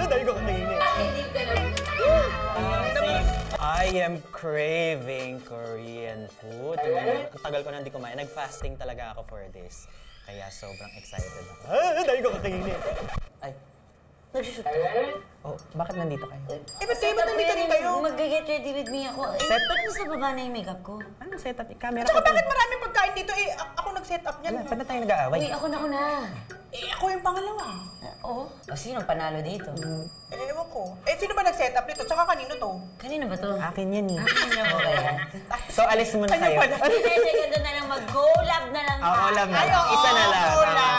Dahil ko kakainin. I am craving Korean food. Ang tagal ko na hindi kumain. Nag-fasting talaga ako for this. Kaya sobrang excited ako. Dahil ko kakainin. Ay. Nag-shoot ka? Oh, bakit nandito kayo? Ba't nandito rin kayo? Mag-get ready with me ako. Ba't nasa baba na yung makeup ko? Anong setup? Camera Tsaka ko. bakit maraming pagkain dito? Ako nag-set up niyan. Paano tayo nag-aaway? Uy, ako na. Ako yung pangalawa. Oo? O sinong panalo dito? Ewan ko. Sino ba nag-set up nito? Tsaka kanino to? Kanino ba to? Akin yan eh. Kanino ba ba yan? So, alis mo na kayo. Hindi, ganda na lang. Mag-go-lab na lang. Oo, lab na. Ay, Isa na lang. go-lab.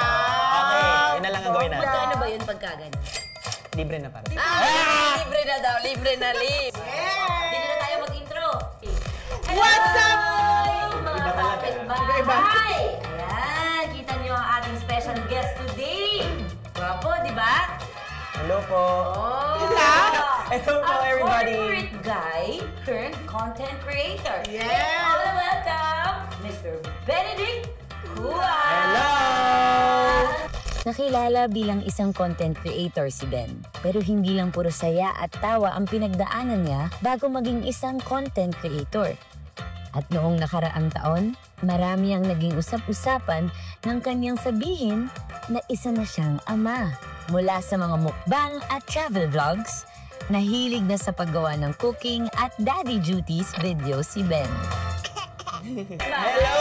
Okay, yun na lang ang gawin natin. Magkano ba yun pagkagan? Libre na para. Libre na daw. Libre na, libre. Dito na tayo mag-intro. What's up? Mga kapitbahay! Ayan, kita niyo ang ating special guest today. Guwapo, di ba? Hello po. Hello po, everybody. A corporate guy turned content creator. Yes. Let's all welcome Mr. Benedict Hua. Hello! Nakilala bilang isang content creator si Ben. Pero hindi lang puro saya at tawa ang pinagdaanan niya bago maging isang content creator. At noong nakaraang taon, marami ang naging usap-usapan ng kanyang sabihin na isa na siyang ama. Mula sa mga mukbang at travel vlogs, nahilig na sa paggawa ng cooking at daddy duties video si Ben. Hello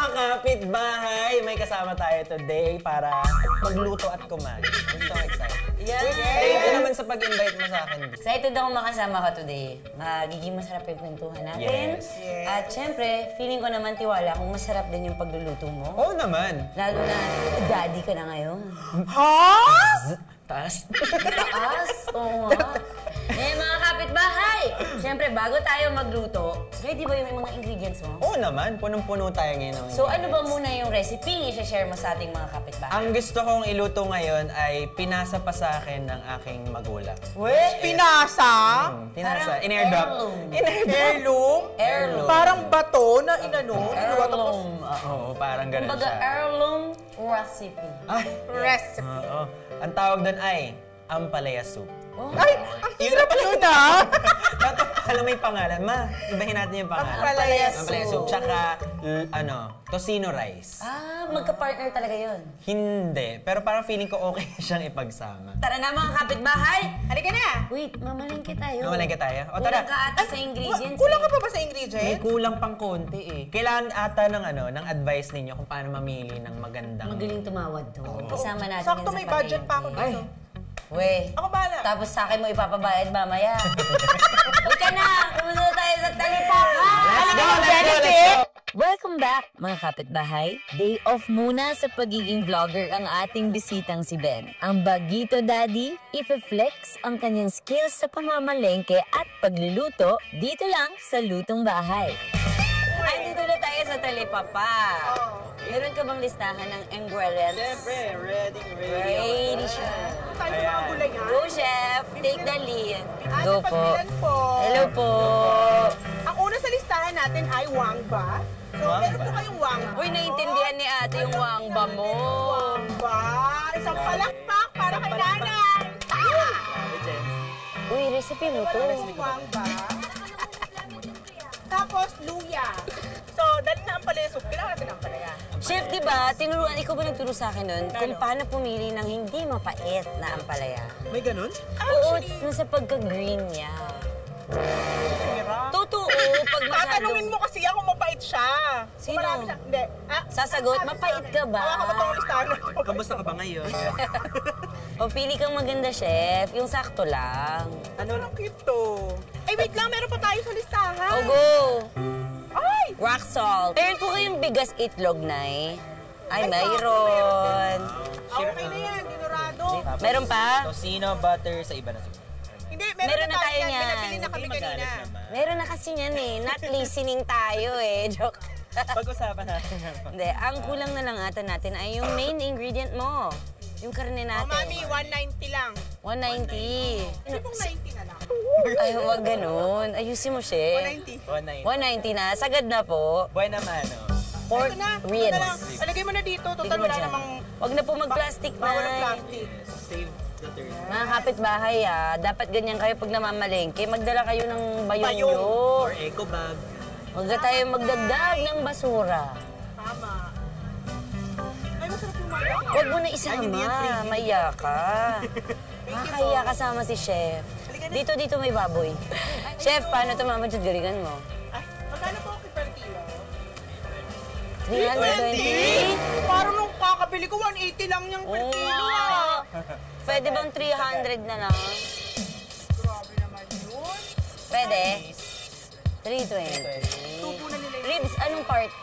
mga kapitbahay! May kasama tayo today para magluto at kumain. I'm so excited. Thank you naman sa pag-invite mo sa akin. Excited ako makasama ka today. Magiging masarap yung kwentuhan natin. Yes. At syempre, feeling ko naman tiwala kung masarap din yung pagluluto mo. Oo naman. Lalo na, daddy ka na ngayon. Taas. Taas? Oo nga. Mga kapitbahay! Siyempre, bago tayo magluto, ready ba yung mga ingredients mo? Oo naman. Punong-puno tayo ngayon. So, ano ba muna yung recipe i-share mo sa ating mga kapitbahay? Ang gusto kong iluto ngayon ay pinasa pa sa akin ng aking magulang. Pinasa? Pinasa. Parang In-airdrop. heirloom. Heirloom? Heirloom. Parang bato na inano. Heirloom. Oo, parang ganun Kumbaga, siya. heirloom recipe. Ay! Recipe. Oo. Ang tawag doon ay ampalaya soup. Ay, ang hirap nun ah! Dapat pala may pangalan. Ma, ibahin natin yung pangalan. Ampalaya soup. Tsaka, tocino rice. Magka-partner talaga yun. Hindi. Pero parang feeling ko okay siyang ipagsama. Tara na mga kapitbahay! Halika na! Wait, mamalingke tayo. Mamalengke tayo? O tara. Kulang ka ata sa ingredients. Kulang ka pa ba sa May ingredient? kulang pang konti eh. Kailangan ata ng advice ninyo kung paano mamili ng magandang... Magaling tumawad to. Kasama natin Sakto yan sa may budget pa ako Ay! dito. We. Ako bahala. Tapos sa akin mo ipapabayad mamaya. Halika na! Pumunta tayo sa Talipapa! Let's go! Welcome back, mga kapitbahay. Day off muna sa pagiging vlogger ang ating bisitang si Ben. Ang Bagito Daddy, ife-flex ang kanyang skills sa pamamalengke at pagluluto dito lang sa Lutong Bahay. Ay, dito na tayo sa Talipapa. Meron ka bang listahan ng ingredients? Siyempre, ready. Ready siya. Tayo sa mga gulay yan. Go, chef! Take the lead. Ano pagbilan po? Hello po! Ang una sa listahan natin ay wangba. So, meron po kayong wangba. Uy, naintindihan ni ate yung wangba mo. Wangba. Isang palakpak para kay nanay. Uy, recipe mo to. Wangba. Tapos, luya. So, dahil na ang palaya soup, kailangan natin ang palaya. Chef, di ba, ikaw ba nagturo sa akin nun kung paano pumili ng hindi mapait na ampalaya? May ganun? Oo, nasa pagka-green niya. Sira. Totoo, pag masyadong... Tatanungin mo kasi ako, mapait siya. Sino? Marami siya. Hindi. Sasagot, mapait ka ba? Hawakan mo itong listahan na ito. Kamusta ka ba ngayon? O, pili kang maganda, chef. Yung sakto lang. Ano cute to? Ay, wait lang. Meron pa tayo sa listahan. O, go! Ay! Rock salt. Meron po kayong bigas itlog, Nay? Ay, mayroon. Okay na yan. Dinurado. Meron pa? Tocino, butter, sa iba na siguro. Hindi, Meron na tayo yan. niyan. Pinabili na kami kanina. Meron na kasi yan eh. Not listening tayo eh. Joke. Pag-usapan natin. Hindi, ang kulang na lang ata natin ay yung main ingredient mo. Yung karne Oh, natin. mami, 190 lang. 190. Hindi pong 90 na lang. Ay, huwag ganun. Ayusin mo, chef. 190. 190. 190 na. Sagad na po. Buena mano. pork Ito na. ribs. Alagay mo na dito. Total, Tignan mo wala dyan. namang... Wag na po mag-plastic na. Bawal ang plastic. Save the dirt. Mga kapitbahay dapat ganyan kayo pag namamalengke. Magdala kayo ng bayong Or eco bag. Huwag na tayo magdagdag ng basura. Tama. Ay, masarap yung mga. Huwag mo na Ay, hindi isama, yan free. maya ka. Nakakahiya kasama si Chef. Dito may baboy. Chef, paano ito Mama Jud? Galingan mo. Ay, magkano po ako per kilo? 320? Parang nung kakabili ko, 180 lang yung per kilo Pwede bang 300 na lang? Grabe naman yun. Pwede? 320. Tubo na nila yun. Ribs, anong part?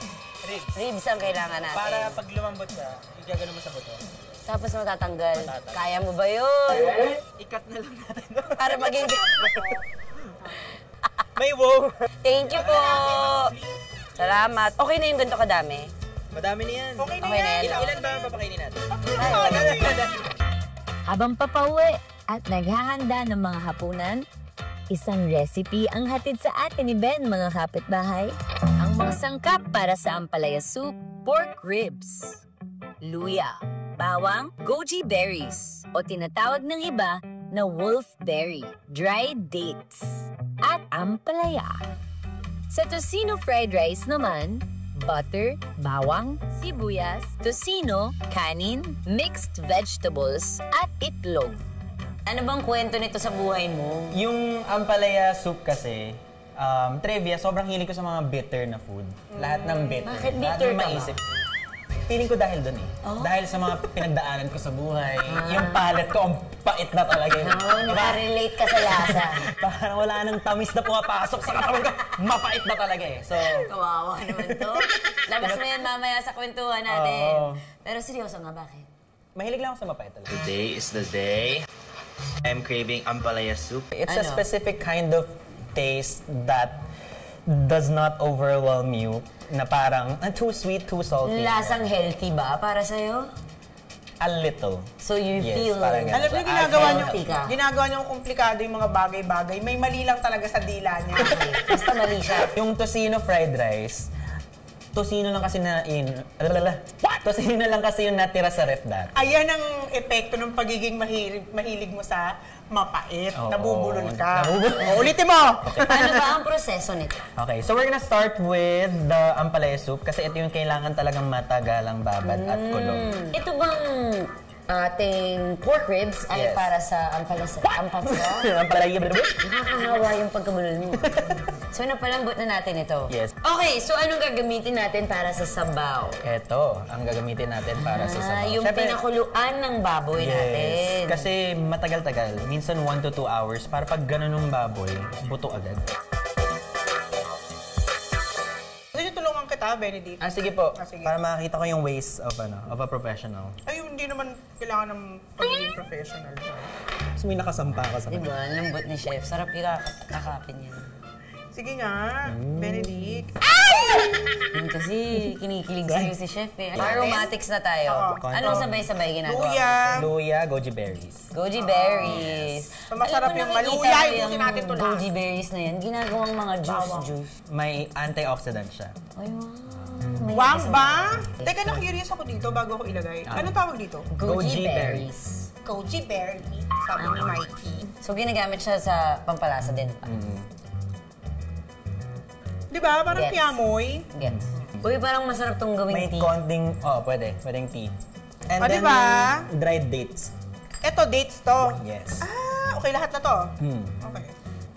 Ribs. Ribs ang kailangan natin. Para pag lumambot siya, igagano mo sa buto. Tapos matatanggal. Kaya mo ba yun? Ikat na lang natin. Para maging... May wow! Thank you po! Salamat. Okay na yung ganito kadami? Madami na yan. Okay na Okay na yan. yan. Ilan ba ang papakainin natin? Habang papauwi at naghahanda ng mga hapunan, isang recipe ang hatid sa atin ni Ben, mga kapitbahay. Ang mga sangkap para sa ampalaya soup, pork ribs, luya, bawang, goji berries, o tinatawag ng iba na wolfberry, dried dates, at ampalaya. Sa tocino fried rice naman, butter, bawang, sibuyas, tocino, kanin, mixed vegetables, at itlog. Ano bang kwento nito sa buhay mo? Yung ampalaya soup kasi, trivia, sobrang hilig ko sa mga bitter na food. Lahat ng bitter. Bakit Lahat bitter ng ka ba? maisip. Feeling ko dahil doon eh. Dahil sa mga pinagdaanan ko sa buhay. Yung palate ko, ang pait na talaga eh. Nakarelate ka sa lasa. Parang wala nang tamis na pumapasok sa katawan ko. Mapait na talaga eh. So, Kawawa naman to. Labas mo yan mamaya sa kwentuhan natin. Oo. Pero seryoso nga, bakit? mahilig lang ako sa mapait talaga. Today is the day I'm craving ampalaya soup. It's a Ano? specific kind of taste that does not overwhelm you. Na parang, too sweet, too salty. Lasang healthy ba para sa'yo? A little. So you Yes, feel... parang ganun. Alam niyo, Healthy ka. ginagawa niyo komplikado yung mga bagay-bagay. May mali lang talaga sa dila niya. Basta mali siya. Yung tocino fried rice, tocino lang kasi tocino lang kasi yung natira sa ref dati. Ayan ang epekto ng pagiging mahilig mo sa mapait. Oo. Nabubulol ka. Nabubulol. O, ulitin mo! Ano ba ang proseso nito? Okay, so we're gonna start with the ampalaya soup kasi ito yung kailangan talagang matagalang babad at kulo. Ito bang ating pork ribs ay Yes. para sa ampalasa? Ampalaya Nakakahawa yung pagkabulol mo. So napalambot na natin ito. Yes. Okay, so anong gagamitin natin para sa sabaw? Ito ang gagamitin natin para sa sabaw. Yung Syempre, pinakuluan ng baboy natin. yes, kasi matagal-tagal. Minsan 1 to 2 hours para pag ganun ng baboy, buto agad. Gusto niyo tulungan kita, Benedict? Sige po. Ah, sige. Para makakita ko yung ways of a professional. Ay, hindi naman kailangan ng pagiging professional. Tapos may nakasampa ka sa Diba? Ang lambot ni Chef. Sarap kakapin yan. Sige nga, Benedict. Yun kasi kinikilig sa'yo si Chef eh. Aromatics na tayo. Oo. Anong sabay-sabay ginagawa? Luya. Luya, goji berries. Goji berries. So, masarap Alam ko, yung nakikita maluya, ko ibusin natin to lahat. Goji berries na yan, ginagawang mga juice. May antioxidant siya. Ay, wow. May Wang kasama. ba? Teka, na-curious ako dito bago ako ilagay. Anong tawag dito? Goji Goji berries. Goji berry, sabi ni Mikey. So, ginagamit siya sa pampalasa din pa. Di ba? Parang Gets. piamoy. Gets. Uy, parang masarap tong gawing May tea. konting, pwede. Pwedeng tea. And O, then, diba? dried dates. Eto, dates to. Yes. Okay, lahat na to. Hmm. Okay.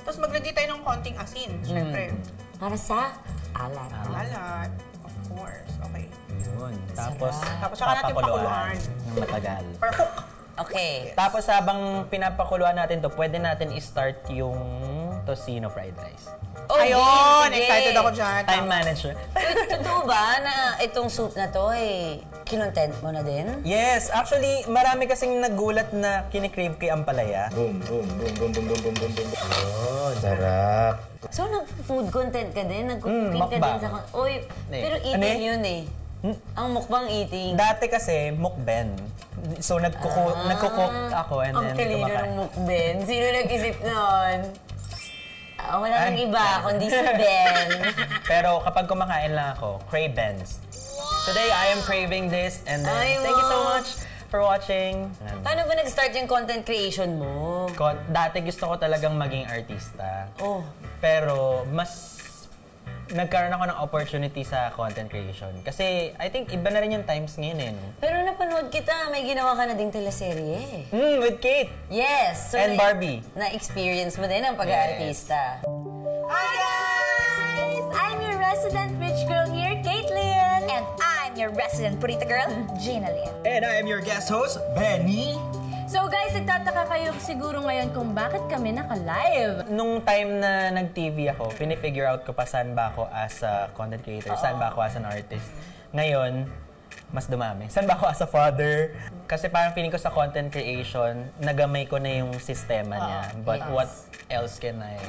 Tapos maglagay tayo ng konting asin, syempre. Para sa alat. Alat. Of course. Okay. Yun. Tapos, Tapos saka natin pakuluan. ng matagal. Perfect. Okay. Tapos habang pinapakuluan natin to, pwede natin i-start yung tocino fried rice. Oh, Ayun! sige. Excited ako dyan. Time manager. Uy, totoo ba na itong soup na to kinontent mo na din? Yes, actually, marami kasing nagulat na kinikrave kay Ampalaya. Boom, boom, boom, boom, boom, boom, boom, boom, boom. Oh, sarap. So, nag-food content ka din? Nag-cooking ka din mukbang. sa... Uy, pero Ano eating eh? yun eh. Ang mukbang eating. Dati kasi, mukben. So, nagkukook ako and Ang then talino ng kumakain. mukben. Sino nag-isip nun? Wala nang iba, kundi si Ben. Pero kapag kumakain lang ako, Cravens. Today, I am craving this and then, Ay, thank you so wow. much for watching. Paano ba nag-start yung content creation mo? Dati gusto ko talagang maging artista. Oh. Pero mas nagkaroon ako ng opportunity sa content creation. Kasi I think iba na rin yung times ngayon eh. No? Pero napanood kita, may ginawa ka na ding teleserye. With Kate. Yes. So And Barbie. Na-experience mo din ang pag-aartista. Hi guys! I'm your resident rich girl here, Caitlin. And I'm your resident purita girl, Gina Lynn. And I am your guest host, Benny. So guys, nagtataka kayo siguro ngayon kung bakit kami naka-live. Nung time na nag-TV ako, pinifigure out ko pa saan ba ako as a content creator, saan ba ako as an artist. Ngayon, mas dumami. Saan ba ako as a father? Kasi parang feeling ko sa content creation, nagamay ko na yung sistema niya. But what else can I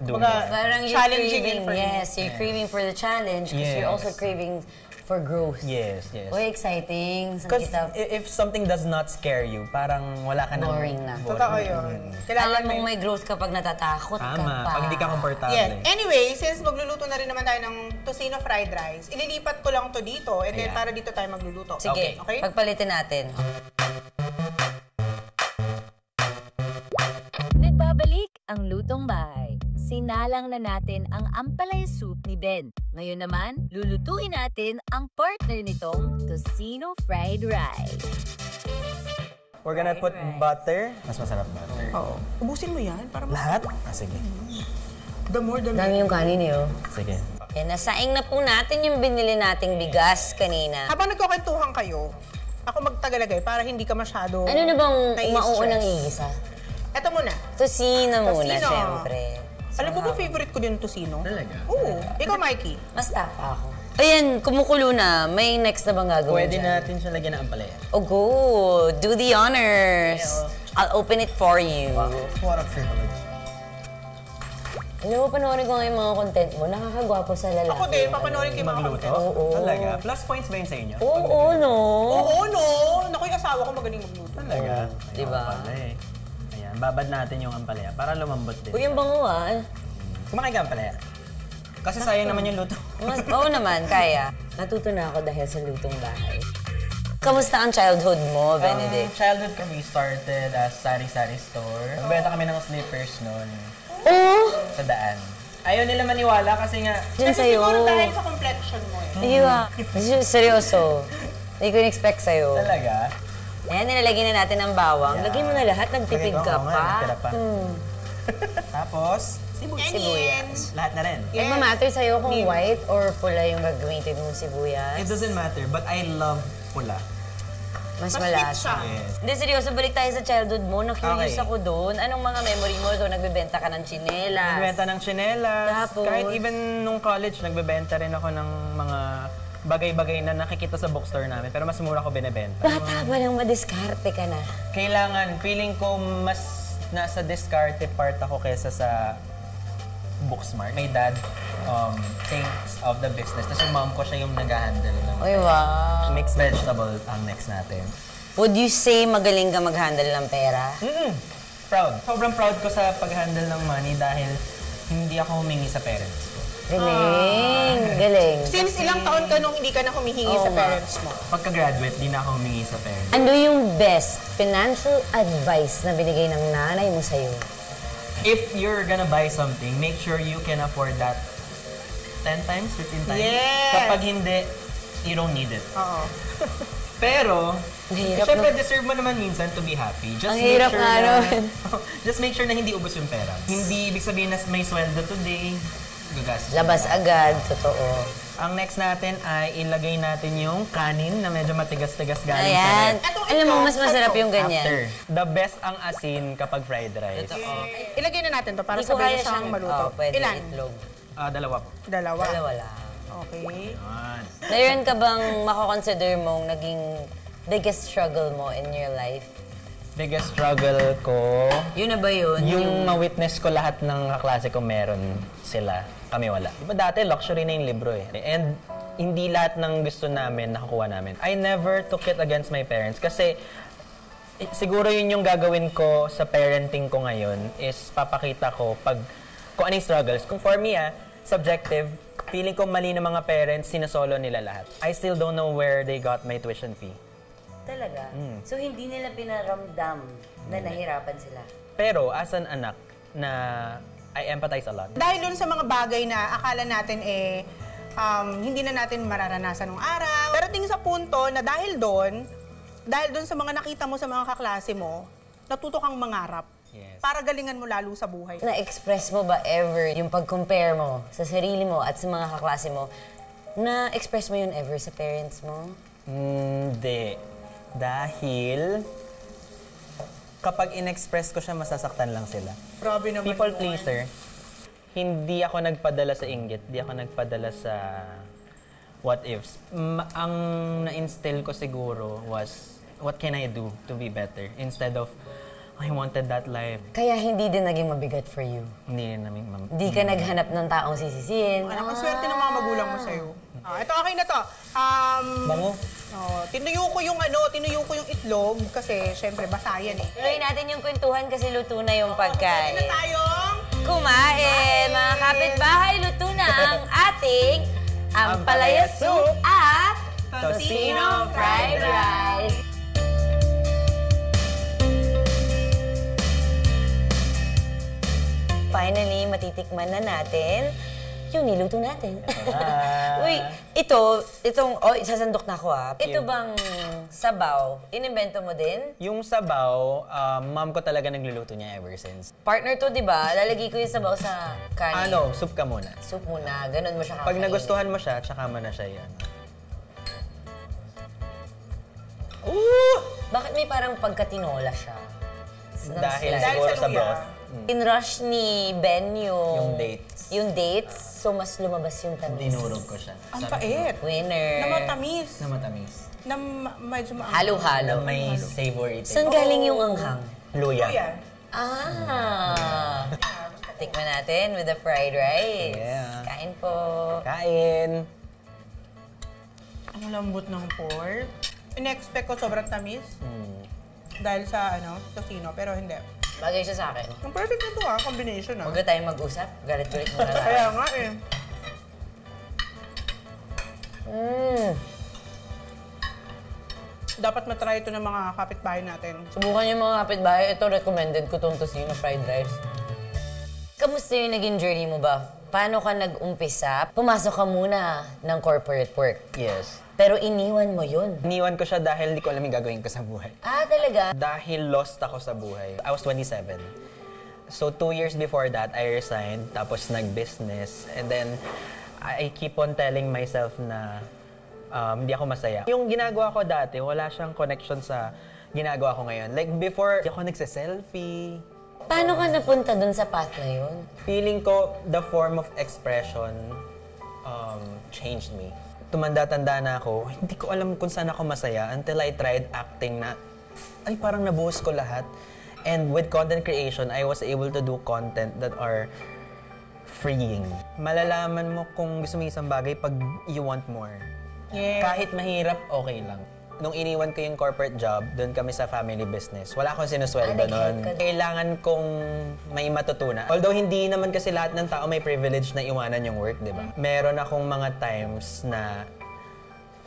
do? Parang you're Challenging craving, information. yes, you're craving for the challenge because you're Yes. also craving for growth. Yes, yes. Uy, exciting. Saan Because kita if something does not scare you, parang wala ka nang... boring na. Totoo yun. Alam mong may growth kapag natatakot ka Tama. pa. Pag hindi ka komportable. Yes. Anyway, since magluluto na rin naman tayo ng tocino fried rice, ililipat ko lang to dito and then Ayan. para dito tayo magluluto. Sige, Okay? pagpalitin natin. Nagbabalik ang Lutong Bahay. Sinalang na natin ang ampalaya soup ni Ben. Ngayon naman, lulutuin natin ang partner nitong tocino fried rice. We're gonna put butter. Mas masarap butter. Oo. Ubusin mo yan para Lahat? Sige. the more the Dami yung kanin eh, oh. Sige. Kaya nasaing na po natin yung binili nating bigas kanina. Habang nagkukwentuhan kayo, ako magtagalagay para hindi ka masyado Ano na bang nai-stress. mauunang igisa? Eto muna. Tocino muna, Tocino. syempre. Alam mo ba favorite ko din tocino? Talaga? Oo. Ikaw, Mikey. Mas tapa ako. Ayan, kumukulo na. May next na bang gagawin Pwede dyan? natin siya lagyan ng ampalaya. Oh, go. Do the honors. I'll open it for you. What a privilege. Alam mo, panoorin ko nga yung mga content mo. Nakakagwapo sa lalaki. Ako din, papanoorin ko yung mga Magluto? content. Oo. Talaga? Plus points ba yun sa inyo? Oo, no? Oo, no. Naku, yung asawa ko magaling magluto. Talaga? Diba? Ayun pala eh. Ayan, babad natin yung ampalaya para lumambot din. Uy, yung bango ah. Kumakain ka ampalaya? Kasi sayang naman yung luto. Oo naman, kaya. Natuto na ako dahil sa lutong bahay. Kamusta ang childhood mo, Benedict? Childhood kami started as sari-sari store. Nagbenta kami ng slippers noon Oo! sa daan. Ayaw nila maniwala kasi nga, Diyan Kasi sa'yo. siguro dahil sa complexion mo eh. Hindi ba? Seryoso. Hindi ko in-expect sa'yo. talaga. Ayan, nilalagyan na natin ng bawang. Yeah. Lagyan mo na lahat, nagtipid Lagay ko, ka oo nga, pa. nagtira pa. Tapos, Sibuyas. lahat na rin. Yes. Nagmamatter sa'yo kung white or pula yung gagamitin mong sibuyas. It doesn't matter, but I love pula. Mas Mas sweet malasa. siya. Yes. Hindi, seryoso, balik tayo sa childhood mo. Na-curious Okay. ako doon. Anong mga memory mo doon? Nagbebenta ka ng tsinelas. Nagbenta ng tsinelas. Tapos? Kahit even nung college, nagbebenta rin ako ng mga bagay-bagay na nakikita sa bookstore namin. Pero mas mura ko binebenta. Bata pa lang madiskarte ka na. Kailangan, feeling ko mas nasa discarte part ako kesa sa Booksmart. My dad thinks of the business. Tapos yung mom ko siya yung nag-handle ng Uy, wow. mixed vegetable ang next natin. Would you say magaling ka mag-handle ng pera? Proud. Sobrang proud ko sa pag-handle ng money dahil hindi ako humingi sa parents ko. Galing. Galing. Since ilang taon ka nung hindi ka na humihingi Oo sa nga. parents mo? Pagka-graduate, di na ako humingi sa parents. Ano yung best financial advice na binigay ng nanay mo sa'yo? If you're gonna buy something, make sure you can afford that 10 times, 15 times. Yes. Kapag hindi, you don't need it. Oo. Pero, Mahirap, syempre deserve mo naman minsan to be happy. Just Ang make hirap sure nga na, nun. just make sure na hindi ubos yung pera. Hindi ibig sabihin na may sweldo today, gagastos. Labas agad, totoo. Ang next natin ay ilagay natin yung kanin na medyo matigas-tigas galing Ayan. sa ref. Alam mo, mas masarap yung ganyan. After. The best ang asin kapag fried rice. Ilagay na natin to para Hindi ko sabay kaya na siyang siyang maluto. pwede Ilan? itlog. Dalawa po. Dalawa. Dalawa lang. Okay. Yan. Meron ka bang mako-consider mong naging biggest struggle mo in your life? Biggest struggle ko, Yun na ba yun? yung ma-witness ko lahat ng kaklase ko meron sila. Kami wala. Diba dati luxury na yung libro eh. And hindi lahat ng gusto namin nakakuha namin. I never took it against my parents kasi siguro yun yung gagawin ko sa parenting ko ngayon is papakita ko pag kung ano yung struggles. Kung for me, subjective, feeling ko mali ng mga parents, sinasolo nila lahat. I still don't know where they got my tuition fee. Talaga? So, hindi nila pinaramdam na nahirapan sila? Pero, as an anak, na I empathize a lot. Dahil dun sa mga bagay na akala natin hindi na natin mararanasan ng araw. Pero tingin sa punto na dahil dun sa mga nakita mo sa mga kaklase mo, natuto kang mangarap. Yes. Para galingan mo lalo sa buhay. Na-express mo ba ever yung pag-compare mo sa sarili mo at sa mga kaklase mo? Na-express mo yun ever sa parents mo? Hindi. Dahil kapag in-express ko siya, masasaktan lang sila. Grabe naman. People pleaser. Hindi ako nagpadala sa inggit. Hindi ako nagpadala sa what ifs. Ang na-instill ko siguro was, what can I do to be better? Instead of, I wanted that life. Kaya hindi din naging mabigat for you? Hindi namin Hindi ka naghanap ng taong sisisihin? Anak, ang swerte ng mga magulang mo sa'yo. Ito, okay na to. Bango. Tinuyo ko yung itlog kasi syempre basa yan eh. Tuloy natin yung kwentuhan kasi luto na yung pagkain. Pwede na tayong Kumain! Mga kapitbahay, luto na ang ating ampalaya soup at tocino fried rice. Finally, matitikman na natin yung niluto natin. Uy, sasandok na ako Ito bang sabaw, inimbento mo din? Yung sabaw, mom ko talaga nagluluto niya ever since. Partner to, di ba? Lalagay ko yung sabaw sa kanin. Soup ka muna. Soup muna, ganun mo siya kakainin. Pag nagustuhan mo siya, tsaka mo na siya yan. Bakit may parang pagkatinola siya? Dahil Dahil siguro sa sa luya. broth. In-rush ni Ben Yung dates. Yung dates, so mas lumabas yung tamis. Dinurog ko siya. ang pait. Winner. Na matamis. Na matamis. Na medyo maanghang. Halo-halo. Na may savory taste. Saan galing yung anghang? Luya. Yan. Tikman natin with the fried rice. Yeah. Kain po. Kain. Ang lambot ng pork. In-expect ko sobrang tamis. Dahil sa tocino, pero hindi. Bagay siya sa akin. Ang perfect nito combination Huwag na tayong mag-usap. Galit-galit muna tayo. Kaya nga Dapat matry ito ng mga kapitbahay natin. Subukan yung mga kapitbahay. Ito, recommended ko itong tocino fried rice. Kamusta yung naging journey mo ba? Paano ka nag-umpisa? Pumasok ka muna ng corporate work. Yes. Pero iniwan mo yun. Iniwan ko siya dahil hindi ko alam yung gagawin ko sa buhay. Talaga? Dahil lost ako sa buhay. I was 27. So 2 years before that, I resigned, tapos nag-business. And then, I keep on telling myself na hindi ako masaya. Yung ginagawa ko dati, wala siyang connection sa ginagawa ko ngayon. Like before, hindi ako nagse-selfie. Paano ka napunta dun sa path na yun? Feeling ko, the form of expression changed me. Tumanda-tanda na ako, hindi ko alam kung saan ako masaya until I tried acting na, ay parang nabuhos ko lahat. And with content creation, I was able to do content that are freeing. Malalaman mo kung gusto mo isang bagay pag you want more. Yeah. Kahit mahirap, okay lang. Nung iniwan ko yung corporate job, doon kami sa family business. Wala akong sinusweldo nag-help noon. ka. Kailangan kong may matutunan. Although hindi naman kasi lahat ng tao may privilege na iwanan yung work, di ba? Meron akong mga times na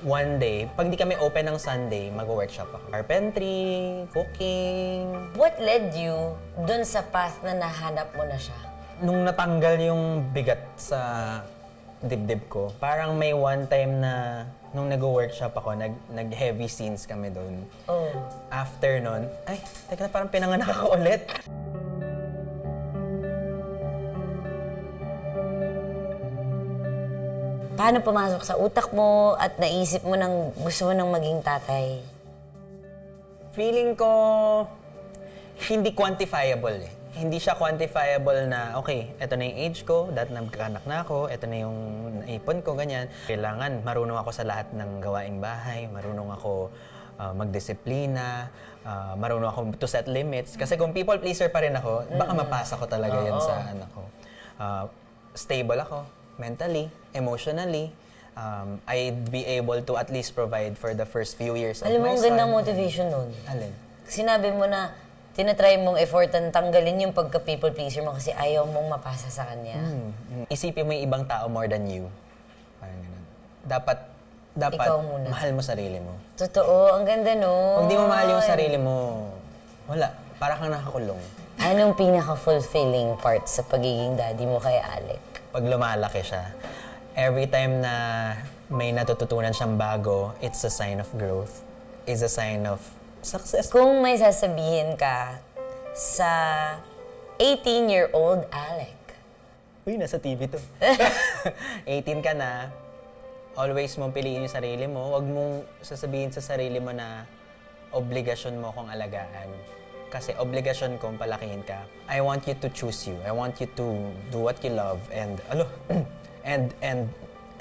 one day, pag di kami open ng Sunday, mag-workshop ako. Carpentry, cooking. What led you dun sa path na nahanap mo na siya? Nung natanggal yung bigat sa dibdib ko, parang may one time na nung nag-workshop ako, nag-heavy scenes kami doon. Oh. After nun, ay, teka, parang pinanganak ako ulit. Paano pumasok sa utak mo at naisip mo nang gusto mo nang maging tatay? Feeling ko, hindi quantifiable eh. Hindi siya quantifiable na, okay, eto na yung age ko, dahil nagkaanak na ako, eto na yung naipon ko, ganyan. Kailangan marunong ako sa lahat ng gawaing bahay, marunong ako magdisiplina, marunong ako to set limits. Kasi kung people pleaser pa rin ako, baka mapasa ko talaga yan sa anak ko. Stable ako, mentally, emotionally. I'd be able to at least provide for the first few years of Alam mo, my ang son. gandang motivation nun. Alin? Sinabi mo na tinatry mong effortan tanggalin yung pagka-people pleaser mo kasi ayaw mong mapasa sa kanya. Isipin mo yung ibang tao more than you. Parang ganun. Dapat Ikaw muna. mahal mo sarili mo. Totoo, ang ganda no. Kung di mo mahal yung sarili mo, wala. Para kang nakakulong. Anong pinaka-fulfilling part sa pagiging daddy mo kay Alec? Pag lumalaki siya, every time na may natututunan siyang bago, it's a sign of growth. It's a sign of success. Kung may sasabihin ka sa 18-year-old Alec, Uy, nasa TV to. 18 ka na, always mong piliin yung sarili mo. Huwag mong sasabihin sa sarili mo na obligasyon mo kong alagaan. Kasi obligasyon kong palakihin ka. I want you to choose you. I want you to do what you love and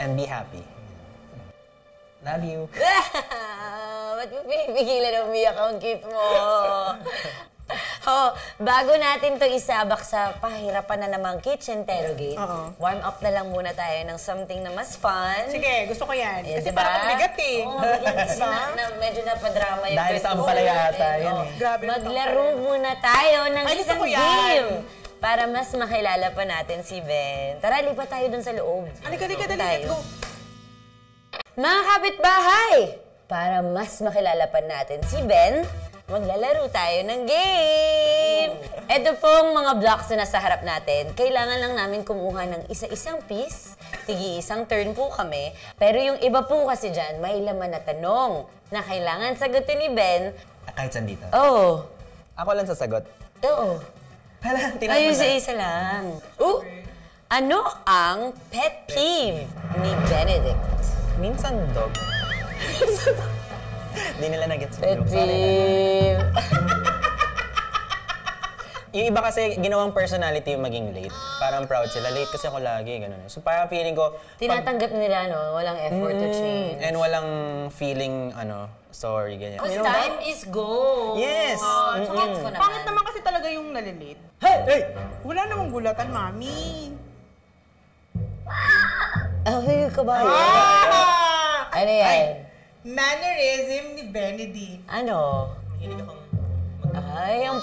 and be happy. Love you. ba't mo pinipigilan umiyak ang cute mo? Bago natin to isabak sa pahirapan na namang kitchen interrogate, warm up na lang muna tayo ng something na mas fun. Sige, gusto ko yan. Kasi diba? parang bigat eh. Oo, bigat kasi medyo napadrama yung Dahil sa kwento ampalaya natin. ata yun eh. Grabe yung Maglaro muna tayo ng Ay, gusto isang ko yan. game para mas makilala pa natin si Ben. Tara, lipat tayo dun sa loob. Halika, dali, Tayo. let's go. Mga kapitbahay, para mas makilala pa natin si Ben, maglalaro tayo ng game! Ito pong mga blocks na nasa harap natin, kailangan lang namin kumuha ng isa-isang piece, tigi-isang turn po kami, pero yung iba po kasi dyan, may laman na tanong na kailangan sagutin ni Ben. Kahit saan dito. Oh, Ako lang sasagot. oo. Hala, Ayun, isa lang. Ano ang pet peeve ni Benedict? Minsan dog. Di nila nag-gets Pet yung joke. Sorry na. peeve. Yung iba kasi ginawang personality yung maging late. Parang proud sila. Late kasi ako lagi, gano'n. So parang feeling ko... Tinatanggap nila, no? Walang effort to change. And walang feeling, sorry, ganyan. Because time is gold. Yes! Gets ko naman. Pangit naman kasi talaga yung nalilate. Hey! Hey! Wala namang gulatan, mami. Ay, kabayo. Ah! Ano yan? Mannerism ni Benedict. Ano? Hilig akong Ay, ang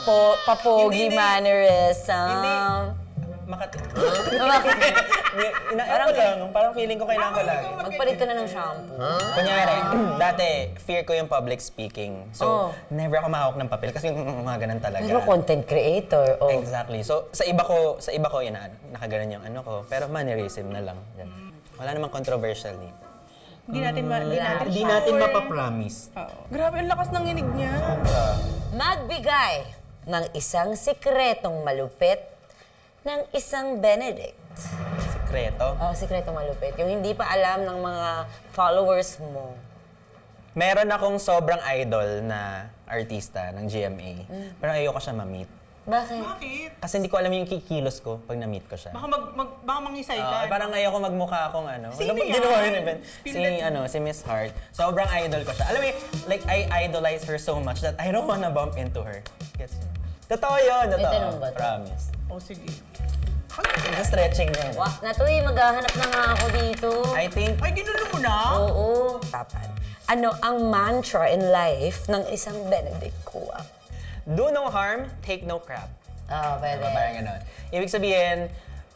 papogi Hindi. mannerism. makati. Bakit? Parang feeling ko kailangan ko lagi. Magpalit ka na ng shampoo. Kunyari, dati, fear ko yung public speaking. So, never ako mahawak ng papel kasi mga ganun talaga. Pero content creator. Oh. Exactly. So, sa iba ko, nakaganon yung ko. Pero mannerism na lang. Yan. Wala namang controversial dito. Hindi natin Hindi natin mapapromise. Grabe, ang lakas ng inig niya. Magbigay ng isang sikretong malupit ng isang Benedict. Sekreto. Oh, sikretong malupit. Yung hindi pa alam ng mga followers mo. Meron akong sobrang idol na artista ng GMA. Pero ayoko siya ma-meet. Bakit? Bakit? Kasi hindi ko alam yung kikilos ko pag na-meet ko siya. Baka mangisay ka. Parang ayoko magmukha akong Sino Alam mo, yan? ginawa yun event. Spill Si Miss Hart. Sobrang idol ko siya. Alam mo, like, I idolize her so much that I don't wanna bump into her. Gets you? Totoo yun, May totoo. tanong ba to? Promise. Oh, sige. It's stretching na. Natuloy, maghahanap na nga ako dito. I think, Ay, ginulo mo na? Oo. Ano ang mantra in life ng isang Benedict Kua? do no harm, take no crap. Pwede. Parang ganon. Ibig sabihin,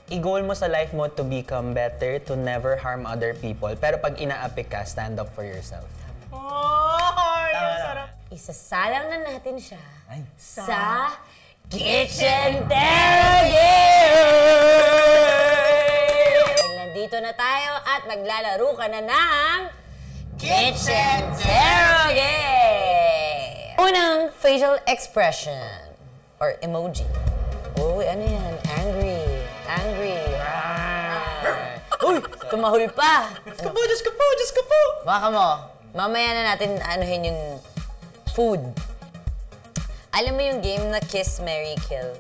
i-goal mo sa life mo to become better, to never harm other people. Pero pag inaapi ka, stand up for yourself. Oh, yung sarap. Isasalang na natin siya Ay. sa Kitchen Interrogate! Nandito na tayo at maglalaro ka na ng Kitchen Interrogate! Unang facial expression or emoji. Uy, ano yan? Angry. Angry. Uy, tumahol pa. Diyos ko po, Diyos ko po, Diyos ko po! Baka mo, mamaya na natin anuhin yung food. Alam mo yung game na Kiss, Marry, Kill?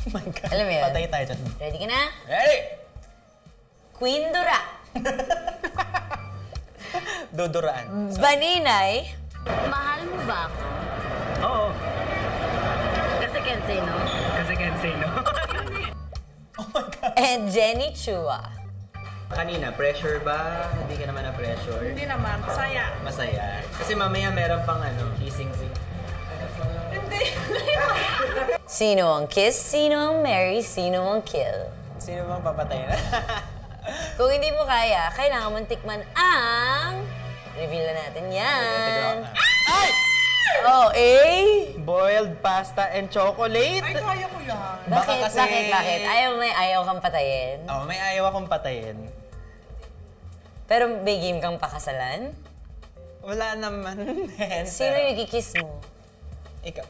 Oh my God. Alam mo yun? Patay tayo dyan. Ready ka na? Ready! Queen Dura. Duduraan. Baninay. Mahal mo ba ako? Oo. Kasi can't say no. Kasi can't say no. Oh my God. And Jenny Chua. Kanina, pressure ba? Hindi ka naman na-pressure? Hindi naman, saya. Masaya. Kasi mamaya meron pang kissing scene. Hindi, Sino ang kiss, sino ang marry, sino ang kill? Sino bang papatayin? Kung hindi mo kaya, kailangan mong tikman ang... Reveal na natin yan. Ay! Oh, eh? Boiled pasta and chocolate. Ay, kaya ko yan. Baka Bakit? kasi- Bakit? Ayaw kang patayin? Oh, may ayaw akong patayin. Pero may game kang pakasalan? Wala naman. Sino yung kikiss mo? Ikaw.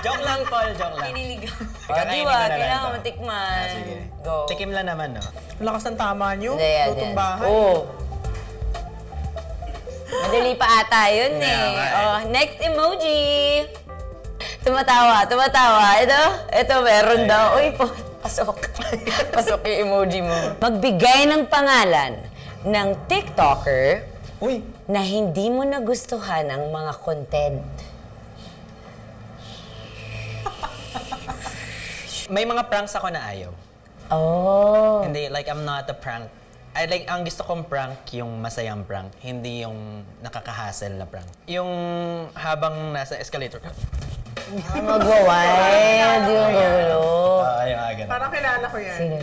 Joke lang, Paul. Joke lang. Piniligaw. Kakainin Diwa, ko na lang kailangan to. mo tikman. Sige. Go. Tikim lang naman, no? Lakas ng tama nyo. Hindi, yan, Lutong yan. bahay. Oo. Madali pa ata yun eh. nga eh. Oh, next emoji. Tumatawa. Ito meron daw. Uy, pasok. Pasok yung emoji mo. Magbigay ng pangalan ng TikToker Uy! na hindi mo nagustuhan ang mga content. May mga pranks ako na ayaw. Oh. Hindi, like, I'm not a prank. Ang gusto kong prank, yung masayang prank. Hindi yung nakakahassle na prank. Yung habang nasa escalator. Magwawild yung gulo. Ayun, ganun. Parang kilala ko yan. Sino?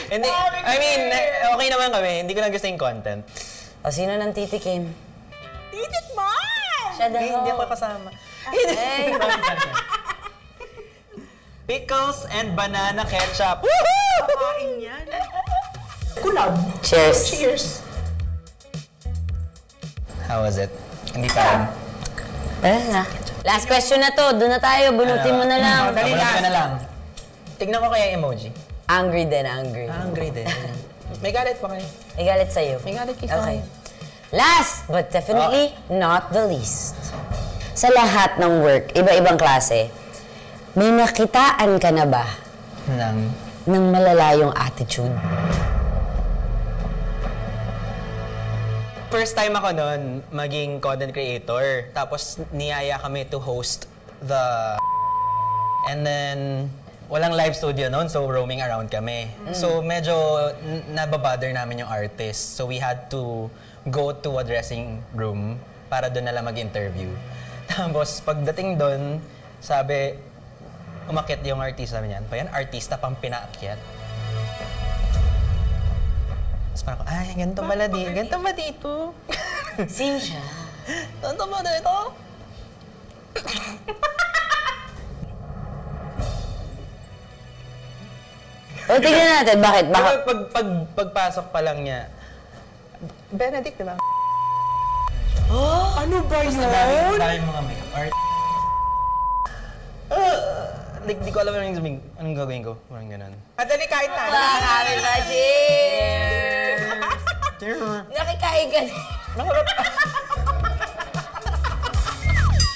Hindi, I mean, okay naman kami. Hindi ko na gusto yung content. O, sino nang titikim? Titikman! Siya daw. Hindi ako kasama. Ay, Pickles and banana ketchup. Kakain yan. Kulab. cheers. Cheers. How was it? Hindi pa rin. Tara na. Last question na to. Doon na tayo. Bunutin mo na lang. Dali na lang. Tignan ko kaya yung emoji. Angry din, angry. Angry din. May galit pa kayo. May galit sa'yo. May galit kayo sa Okay. akin. Last, but definitely not the least. Sa lahat ng work, iba-ibang klase, may nakitaan ka na ba ng malalayong attitude? First time ako noon, maging content creator. Tapos niyaya kami to host the... And then, walang live studio noon, so roaming around kami. So medyo nababother namin yung artist. So we had to go to a dressing room para doon nalang mag-interview. Tapos pagdating doon, sabi, umakyat yung artista, sabi niya, ano pa yan? Artista pang pinaakyat. Tapos parang, ay, ganito pala dito. Ganito ba dito? Sino siya? Ganito ba dito? O, tignan natin. Bakit? Baka... Pagpasok pa lang niya, Benedict, di ba? Ano ba yun? Daming mga makeup art. Like, di ko alam anong gagawin ko. Parang ganun. Adali, kain tayo. Kami ba? Cheers! Nakikain ka na.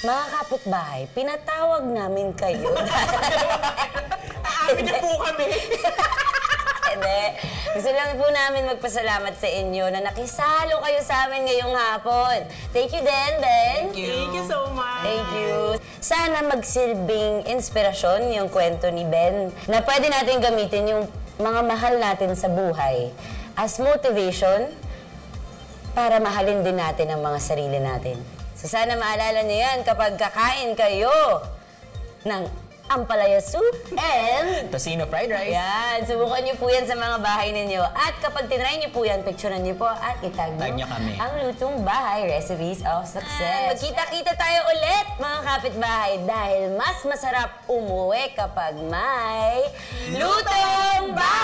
Mga kapitbahay, pinatawag namin kayo. Aamin na po kami. Hindi. Gusto lang po namin magpasalamat sa inyo na nakisalo kayo sa amin ngayong hapon. Thank you din, Ben. Thank you so much. Thank you. Sana magsilbing inspirasyon yung kwento ni Ben na pwede natin gamitin yung mga mahal natin sa buhay as motivation para mahalin din natin ang mga sarili natin. So sana maalala niyo yan kapag kakain kayo ng ampalaya soup and... Tocino fried rice. Yan, subukan niyo po yan sa mga bahay ninyo. At kapag tinry niyo po yan, picturean niyo po at itag Tag niyo kami. ang lutong bahay, recipes of success. Magkita-kita tayo ulit, mga kapitbahay, dahil mas masarap umuwi kapag may lutong bahay!